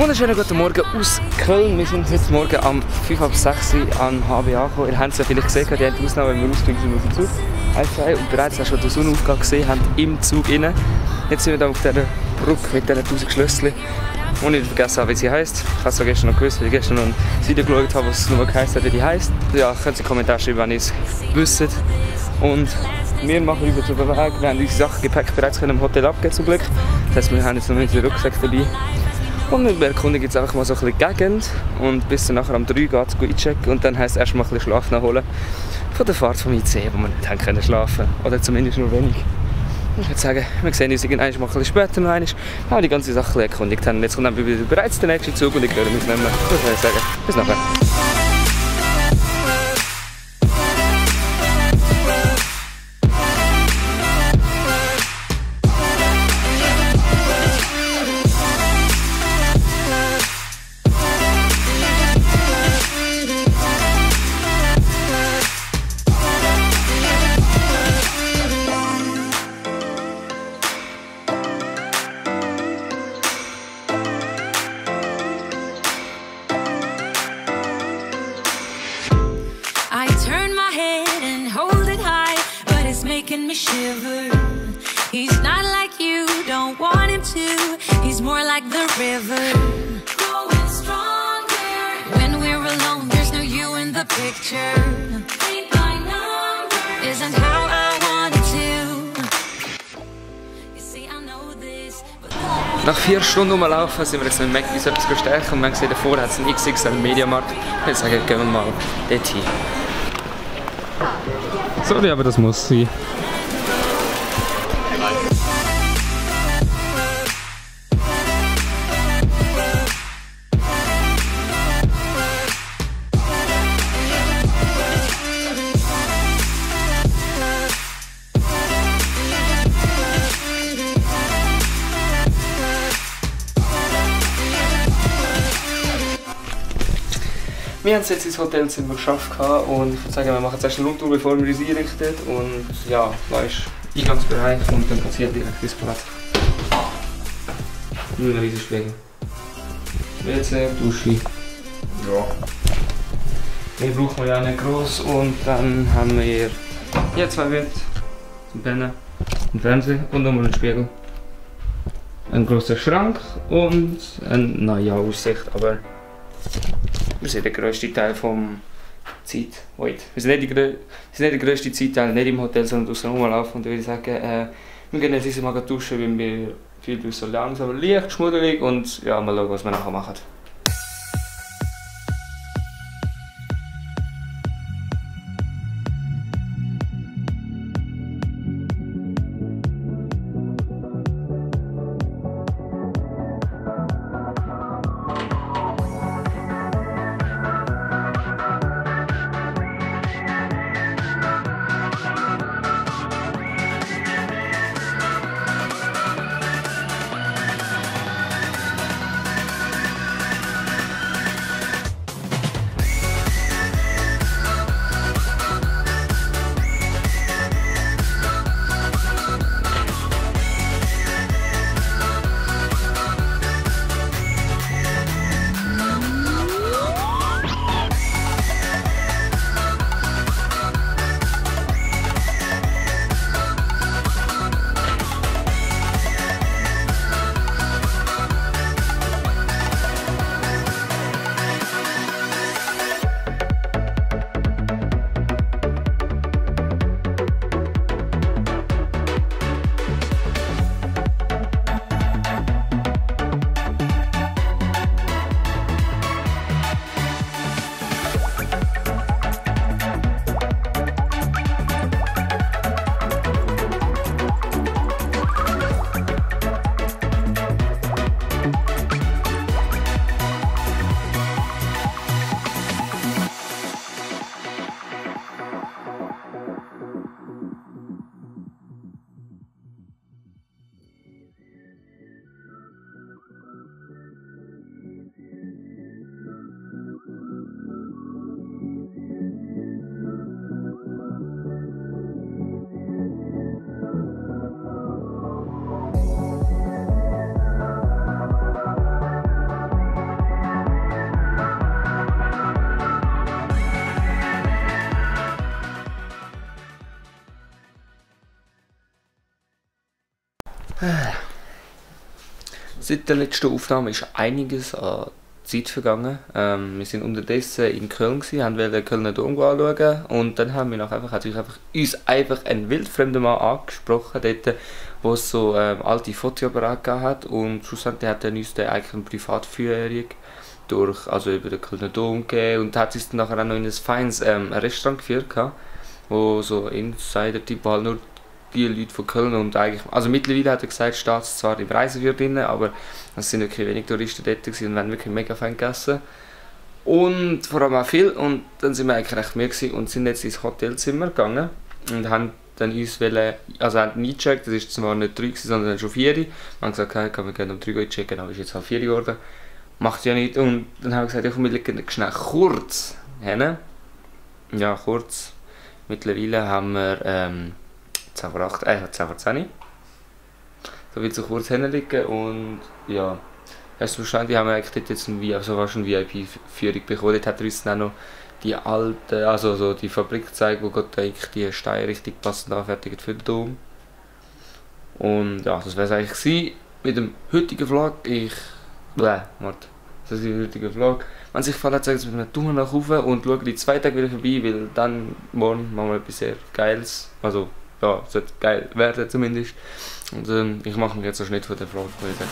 Wunderschönen guten Morgen aus Köln. Wir sind heute Morgen um 5:30 Uhr am HB angekommen. Ihr habt es ja vielleicht gesehen, die haben die Ausnahme, wenn wir ausgestiegen sind aus dem Zug. Und bereits hast du den Sonnenaufgang gesehen haben im Zug rein. Jetzt sind wir hier auf dieser Brücke mit diesen 1000 Schlösschen. Und ich vergessen habe, wie sie heisst. Ich habe es gestern noch gewusst, weil ich gestern noch ein Video geschaut habe, was es nur geheißen hat, wie die heisst. Ja, könnt ihr in die Kommentare schreiben, wenn ihr es wisst. Und wir machen über den Weg. Wir haben unsere Sachen Gepäck bereits im Hotel abgeben zum Glück. Das heißt, wir haben jetzt noch unseren Rucksack dabei. Und wir erkundigen jetzt einfach mal so ein bisschen die Gegend. Und bis dann nachher um 3 geht es einchecken. Und dann heisst es erstmal ein bisschen Schlaf nachholen. Von der Fahrt vom IC, wo wir nicht haben können schlafen. Oder zumindest nur wenig. Ich würde sagen, wir sehen uns irgendwann mal ein bisschen später noch einmal, weil wir die ganze Sache erkundigt haben. Jetzt kommt dann wieder bereits der nächste Zug und ich höre mich nicht mehr. Das würde ich sagen. Bis nachher. Making me shiver. He's not like you, don't want him to. He's more like the river, growing stronger. When we're alone, there's no you in the picture. Ain't my number, isn't how I want it to. You see, I know this. Nach 4 Stunden rumlaufen sind wir jetzt mit Mac uns etwas gestärkt und wir haben gesehen, davor hat es einen XXL Mediamarkt. Ich würde sagen, gehen wir mal dorthin. Sorry, aber das muss sein. Wir haben es jetzt ins Hotelzimmer geschafft und ich würde sagen, wir machen jetzt erst eine Rundtour, bevor wir uns einrichten. Und ja, da ist Eingangsbereich und dann passiert direkt ins Bad. Nur ein riesiger Spiegel. WC, Dusche. Ja. Mehr brauchen wir ja nicht gross und dann haben wir hier 2 Wände zum Pennen, einen Fernseher und nochmal einen Spiegel. Ein grosser Schrank und eine neue Aussicht, aber wir sind der grösste Teil vom Zeit. Wir sind nicht der grösste Zeitteil, nicht im Hotel, sondern draußen rumlaufen. Und ich würde sagen, wir gehen jetzt mal duschen, weil wir fühlen uns so langsam leicht, schmuddelig und ja, mal schauen, was wir nachher machen. Seit der letzten Aufnahme ist einiges an Zeit vergangen. Wir sind unterdessen in Köln gewesen, haben den Kölner Dom anschauen und dann haben wir uns einfach einen wildfremden Mann angesprochen, dort, wo es so alte Fotoapparate hat und schlussendlich hat er uns dann eigentlich eine Privatführung über den Kölner Dom gegeben und hat uns dann nachher auch noch in ein feines Restaurant geführt, wo so Insider-Typ halt nur die Leute von Köln und eigentlich, also mittlerweile hat er gesagt, steht es zwar im Reiseführer drin, aber es sind wirklich wenig Touristen dort gewesen und wir haben wirklich mega fein gegessen. Und vor allem auch viel und dann sind wir eigentlich recht müde und sind jetzt ins Hotelzimmer gegangen und haben dann uns haben eingecheckt, das war zwar nicht 3, sondern schon 4. Wir haben gesagt, okay, können wir gerne um 3 checken, aber es ist jetzt halt 4 geworden. Macht ja nicht und dann haben wir gesagt, ja, komm, wir legen schnell kurz hin. Ja, kurz. Mittlerweile haben wir 10 vor 8, 10 vor 10. So viel zu kurz hinlegen und ja, erst wahrscheinlich haben wir eigentlich dort jetzt fast eine VIP-Führung bekommen. Dort hat er uns dann auch noch die alte, also so die Fabrik gezeigt, wo Gott eigentlich die Steine richtig passend anfertigt für den Dom. Und ja, das wäre es eigentlich gewesen mit dem heutigen Vlog. Das ist der heutige Vlog. Wenn es euch gefallen hat, sagt es mit einem Daumen nach oben und schaut die 2 Tage wieder vorbei, weil dann morgen machen wir etwas sehr Geiles. Also ja, es sollte geil werden zumindest. Und ich mache mir jetzt einen Schnitt von der Vlog, weil ich sage,